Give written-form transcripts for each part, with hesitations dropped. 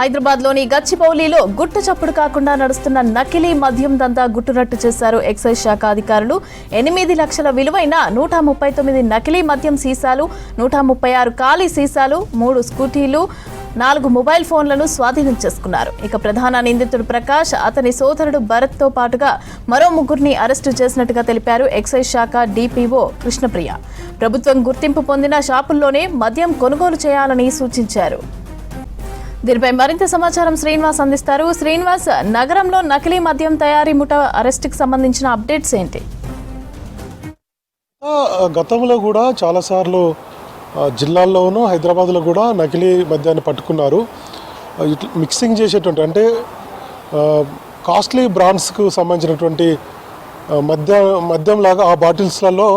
హైదరాబాద్లోని గచ్చిబౌలిలో గుట్టు చప్పుడు కాకుండా నడుస్తున్న నకిలీ మద్యం దందా గుట్టురట్టు చేశారు ఎక్సైజ్ శాఖ అధికారులు. 8 లక్షల విలువైన 139 నకిలీ మద్యం సీసాలు, 136 ఖాళీ సీసాలు, 3 స్కూటీలు, 4 మొబైల్ ఫోన్లను స్వాధీనం చేసుకున్నారు. ఇక ప్రధాన నిందితుడు ప్రకాష్, అతని సోదరుడు భరత్ తో పాటుగా మరో 3 అరెస్టు చేసినట్టుగా తెలిపారు ఎక్సైజ్ శాఖ డీపీఓ కృష్ణప్రియ. ప్రభుత్వం గుర్తింపు పొందిన షాపుల్లోనే మద్యం కొనుగోలు చేయాలని సూచించారు. దీనిపై మరింత సమాచారం శ్రీనివాస్ అందిస్తారు. శ్రీనివాస్, నగరంలో నకిలీ మద్యం తయారీ ముఠా అరెస్టుకు సంబంధించిన అప్డేట్స్ ఏంటి? గతంలో కూడా చాలాసార్లు జిల్లాల్లోనూ హైదరాబాద్లో కూడా నకిలీ మద్యాన్ని పట్టుకున్నారు. మిక్సింగ్ చేసేటువంటి అంటే కాస్ట్లీ బ్రాండ్స్కు సంబంధించినటువంటి మద్యం లాగా ఆ బాటిల్స్లలో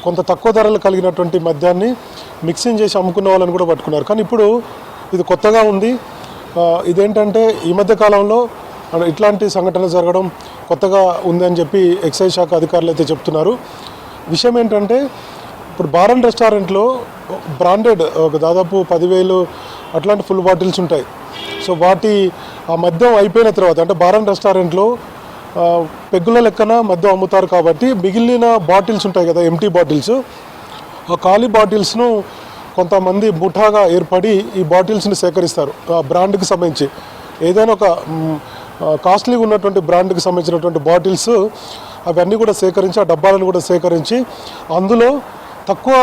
కొంత తక్కువ ధరలు కలిగినటువంటి మద్యాన్ని మిక్సింగ్ చేసి అమ్ముకున్న వాళ్ళని కూడా పట్టుకున్నారు. కానీ ఇప్పుడు ఇది కొత్తగా ఉంది. ఇదేంటంటే ఈ మధ్య కాలంలో ఇట్లాంటి సంఘటనలు జరగడం కొత్తగా ఉందని చెప్పి ఎక్సైజ్ శాఖ అధికారులు అయితే చెప్తున్నారు. విషయం ఏంటంటే ఇప్పుడు బార్ అండ్ రెస్టారెంట్లో బ్రాండెడ్ దాదాపు 10,000 అట్లాంటి ఫుల్ బాటిల్స్ ఉంటాయి. సో ఆ మద్యం అయిపోయిన తర్వాత అంటే బార్ అండ్ రెస్టారెంట్లో పెగ్గుల లెక్కన మద్యం అమ్ముతారు కాబట్టి మిగిలిన బాటిల్స్ ఉంటాయి కదా, ఎంటీ బాటిల్స్, ఆ ఖాళీ బాటిల్స్ను కొంతమంది ముఠాగా ఏర్పడి ఈ బాటిల్స్ని సేకరిస్తారు. ఆ బ్రాండ్కి సంబంధించి ఏదైనా ఒక కాస్ట్లీగా ఉన్నటువంటి బ్రాండ్కి సంబంధించినటువంటి బాటిల్స్ అవన్నీ కూడా సేకరించి, ఆ డబ్బాలను కూడా సేకరించి అందులో తక్కువ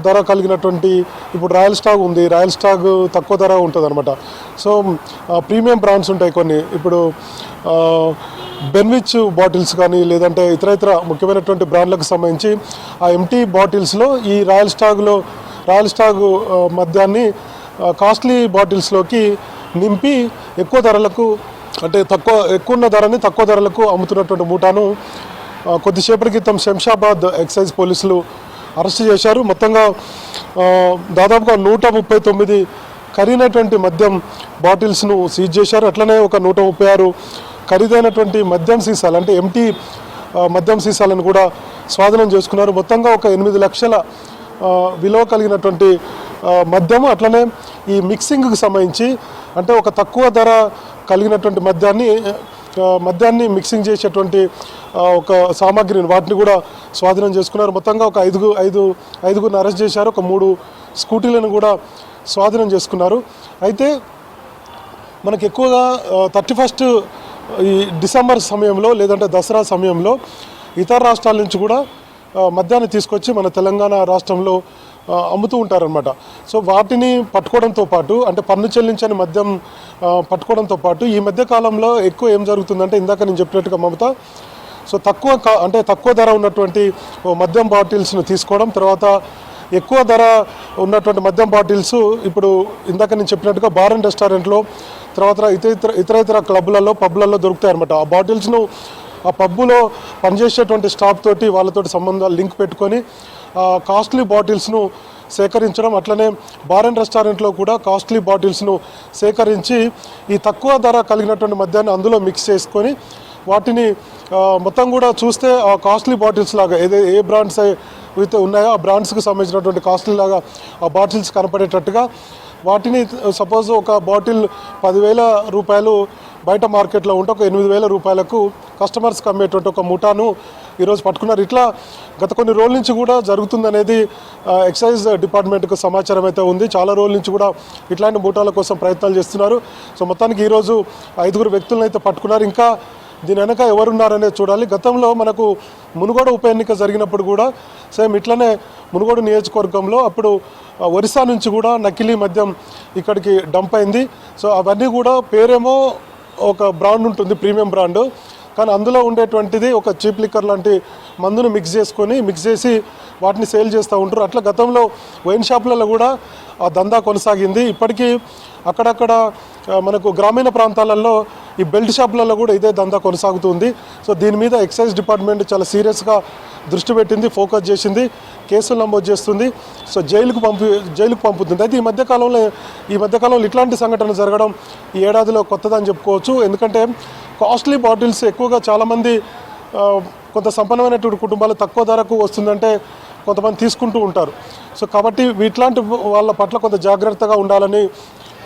ధర కలిగినటువంటి, ఇప్పుడు రాయల్ స్టాగ్ ఉంది, రాయల్ స్టాగ్ తక్కువ ధర ఉంటుంది అనమాట. సో ప్రీమియం బ్రాండ్స్ ఉంటాయి కొన్ని, ఇప్పుడు బెన్విచ్ బాటిల్స్ కానీ లేదంటే ఇతర ముఖ్యమైనటువంటి బ్రాండ్లకు సంబంధించి ఆ ఎంటీ బాటిల్స్లో ఈ రాయల్ స్టాగ్ మద్యాన్ని కాస్ట్లీ బాటిల్స్లోకి నింపి ఎక్కువ ధరలకు అంటే ఎక్కువ ఉన్న ధరని తక్కువ ధరలకు అమ్ముతున్నటువంటి మూటాను కొద్దిసేపటి క్రితం శంషాబాద్ ఎక్సైజ్ పోలీసులు అరెస్ట్ చేశారు. మొత్తంగా దాదాపుగా 139 ఖరీదైనటువంటి మద్యం బాటిల్స్ను సీజ్ చేశారు. అట్లనే ఒక 136 ఖరీదైనటువంటి మద్యం సీసాలు అంటే ఎంటీ మద్యం సీసాలను కూడా స్వాధీనం చేసుకున్నారు. మొత్తంగా ఒక 8 లక్షల విలువ కలిగినటువంటి మద్యము, అట్లనే ఈ మిక్సింగ్కి సంబంధించి అంటే ఒక తక్కువ ధర కలిగినటువంటి మద్యాన్ని మిక్సింగ్ చేసేటువంటి ఒక సామాగ్రిని వాటిని కూడా స్వాధీనం చేసుకున్నారు. మొత్తంగా ఒక ఐదుగురిని అరెస్ట్ చేశారు. ఒక 3 స్కూటీలను కూడా స్వాధీనం చేసుకున్నారు. అయితే మనకు ఎక్కువగా 31 ఈ డిసెంబర్ సమయంలో లేదంటే దసరా సమయంలో ఇతర రాష్ట్రాల నుంచి కూడా మద్యాన్ని తీసుకొచ్చి మన తెలంగాణ రాష్ట్రంలో అమ్ముతూ ఉంటారనమాట. సో వాటిని పట్టుకోవడంతో పాటు అంటే పన్ను చెల్లించని మద్యం పట్టుకోవడంతో పాటు ఈ మధ్య కాలంలో ఎక్కువ ఏం జరుగుతుందంటే ఇందాక నేను చెప్పినట్టుగా మమత, సో తక్కువ ధర ఉన్నటువంటి మద్యం బాటిల్స్ను తీసుకోవడం, తర్వాత ఎక్కువ ధర ఉన్నటువంటి మద్యం బాటిల్స్ ఇప్పుడు ఇందాక నేను చెప్పినట్టుగా బార్ అండ్ రెస్టారెంట్లో, తర్వాత ఇతర క్లబ్లలో పబ్లలో దొరుకుతాయి అనమాట. ఆ బాటిల్స్ను ఆ పబ్బులో పనిచేసేటువంటి స్టాఫ్ తోటి వాళ్ళతోటి సంబంధాలు లింక్ పెట్టుకొని కాస్ట్లీ బాటిల్స్ను సేకరించడం, అట్లనే బార్ అండ్ రెస్టారెంట్లో కూడా కాస్ట్లీ బాటిల్స్ను సేకరించి ఈ తక్కువ ధర కలిగినటువంటి మద్యాన్ని అందులో మిక్స్ చేసుకొని వాటిని మొత్తం కూడా చూస్తే ఆ కాస్ట్లీ బాటిల్స్ లాగా ఏ బ్రాండ్స్ అయితే ఉన్నాయో ఆ బ్రాండ్స్కి సంబంధించినటువంటి కాస్ట్లీ లాగా ఆ బాటిల్స్ కనపడేటట్టుగా వాటిని సపోజ్ ఒక బాటిల్ 10,000 రూపాయలు బయట మార్కెట్లో ఉంటే ఒక 8,000 రూపాయలకు కస్టమర్స్కి అమ్మేటువంటి ఒక ముఠాను ఈరోజు పట్టుకున్నారు. ఇట్లా గత కొన్ని రోజుల నుంచి కూడా జరుగుతుందనేది ఎక్సైజ్ డిపార్ట్మెంట్కు సమాచారం అయితే ఉంది. చాలా రోజుల నుంచి కూడా ఇట్లాంటి ముఠాల కోసం ప్రయత్నాలు చేస్తున్నారు. సో మొత్తానికి ఈరోజు 5 వ్యక్తులను అయితే పట్టుకున్నారు. ఇంకా దీని వెనక ఎవరున్నారనేది చూడాలి. గతంలో మనకు మునుగోడు ఉప ఎన్నిక జరిగినప్పుడు కూడా సేమ్ ఇట్లనే మునుగోడు నియోజకవర్గంలో అప్పుడు ఒరిస్సా నుంచి కూడా నకిలీ మద్యం ఇక్కడికి డంప్ అయింది. సో అవన్నీ కూడా పేరేమో ఒక బ్రాండ్ ఉంటుంది, ప్రీమియం బ్రాండ్, కానీ అందులో ఉండేటువంటిది ఒక చీప్ లిక్కర్ లాంటి మందును మిక్స్ చేసి వాటిని సేల్ చేస్తూ ఉంటారు. అట్లా గతంలో వైన్ షాపులలో కూడా ఆ దందా కొనసాగింది. ఇప్పటికీ అక్కడక్కడ మనకు గ్రామీణ ప్రాంతాలలో ఈ బెల్ట్ షాపులలో కూడా ఇదే దందా కొనసాగుతుంది. సో దీని మీద ఎక్సైజ్ డిపార్ట్మెంట్ చాలా సీరియస్గా దృష్టి పెట్టింది, ఫోకస్ చేసింది, కేసులు నమోదు చేస్తుంది. సో జైలుకు పంపుతుంది. అయితే ఈ మధ్యకాలంలో ఇట్లాంటి సంఘటన జరగడం ఈ ఏడాదిలో కొత్తదని చెప్పుకోవచ్చు. ఎందుకంటే కాస్ట్లీ బాటిల్స్ ఎక్కువగా చాలామంది కొంత సంపన్నమైనటువంటి కుటుంబాలు తక్కువ ధరకు వస్తుందంటే కొంతమంది తీసుకుంటూ ఉంటారు. సో కాబట్టి ఇట్లాంటి వాళ్ళ పట్ల కొంత జాగ్రత్తగా ఉండాలని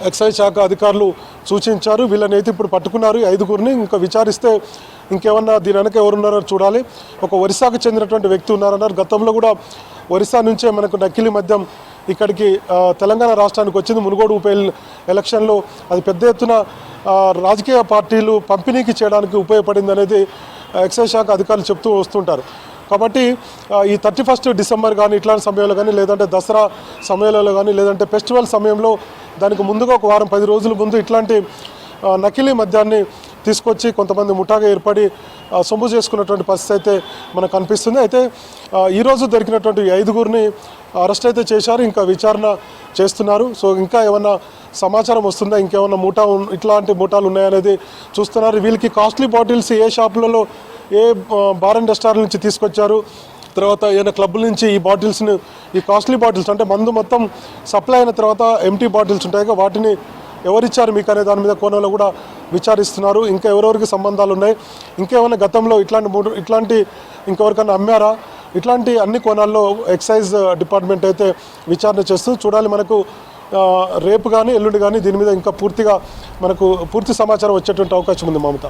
ఎక్సైజ్ శాఖ అధికారులు సూచించారు. వీళ్ళని అయితే ఇప్పుడు పట్టుకున్నారు 5గురిని. ఇంకా విచారిస్తే ఇంకేమన్నా దీని వెనక ఎవరున్నారో చూడాలి. ఒక ఒరిస్సాకు చెందినటువంటి వ్యక్తి ఉన్నారన్నారు. గతంలో కూడా ఒరిస్సా నుంచే మనకు నకిలీ మద్యం ఇక్కడికి తెలంగాణ రాష్ట్రానికి వచ్చింది. మునుగోడు ఉప ఎలక్షన్లో అది పెద్ద ఎత్తున రాజకీయ పార్టీలు పంపిణీకి చేయడానికి ఉపయోగపడింది అనేది ఎక్సైజ్ శాఖ అధికారులు చెప్తూ వస్తుంటారు. కాబట్టి ఈ 31 డిసెంబర్ కానీ ఇట్లాంటి సమయంలో కానీ, లేదంటే దసరా సమయంలో కానీ, లేదంటే ఫెస్టివల్ సమయంలో దానికి ముందుగా ఒక వారం 10 రోజుల ముందు ఇట్లాంటి నకిలీ మద్యాన్ని తీసుకొచ్చి కొంతమంది ముఠాగా ఏర్పడి సొమ్ము చేసుకున్నటువంటి పరిస్థితి అయితే మనకు కనిపిస్తుంది. అయితే ఈరోజు దొరికినటువంటి 5గురిని అరెస్ట్ అయితే చేశారు. ఇంకా విచారణ చేస్తున్నారు. సో ఇంకా ఏమన్నా సమాచారం వస్తుందా, ఇంకేమన్నా ఇట్లాంటి ముఠాలు ఉన్నాయనేది చూస్తున్నారు. వీళ్ళకి కాస్ట్లీ బాటిల్స్ ఏ షాపులలో, ఏ బార్ అండ్ రెస్టారెంట్ నుంచి తీసుకొచ్చారు, తర్వాత ఏదైనా క్లబ్ల నుంచి ఈ బాటిల్స్ని, ఈ కాస్ట్లీ బాటిల్స్ అంటే మందు మొత్తం సప్లై అయిన తర్వాత ఎంటీ బాటిల్స్ ఉంటాయి, వాటిని ఎవరిచ్చారు మీకు అనే దాని మీద కోణంలో కూడా విచారిస్తున్నారు. ఇంకా ఎవరెవరికి సంబంధాలు ఉన్నాయి, ఇంకేమైనా గతంలో ఇట్లాంటి ఇంకెవరికైనా అమ్మారా, ఇట్లాంటి అన్ని కోణాల్లో ఎక్సైజ్ డిపార్ట్మెంట్ అయితే విచారణ చేస్తూ చూడాలి. మనకు రేపు కానీ ఎల్లుండి కానీ దీని మీద ఇంకా పూర్తి సమాచారం వచ్చేటువంటి అవకాశం ఉంది మమత.